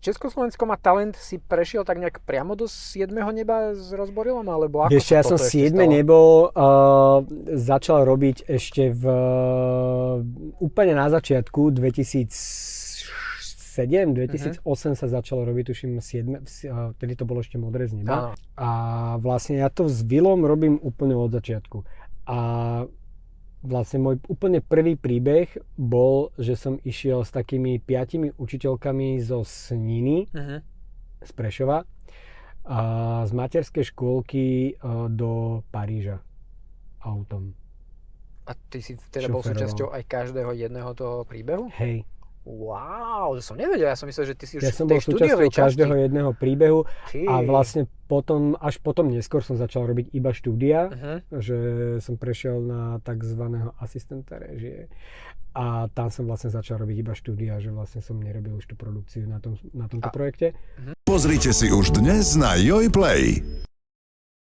Československo má talent si prešiel tak nejak priamo do 7. neba s Rozborilom, alebo ako Vieš, ja som 7. nebo začal robiť ešte úplne na začiatku 2007, 2008 sa začalo robiť, tuším 7, vtedy to bolo ešte Modré z neba. A vlastne ja to s Willom robím úplne od začiatku. A vlastne môj úplne prvý príbeh bol, že som išiel s takými 5 učiteľkami zo Sniny, z Prešova, z materskej škôlky do Paríža autom. A ty si teda bol súčasťou aj každého jedného toho príbehu? Hej. Wow, to som nevedel, ja som myslel, že ty si už ja som v tej bol súčasťou každého jedného príbehu a vlastne až potom neskôr som začal robiť iba štúdia, že som prešiel na takzvaného asistenta réžie a tam som vlastne začal robiť iba štúdia, že vlastne som nerobil už tú produkciu na tomto projekte. Pozrite si už dnes na Joj Play.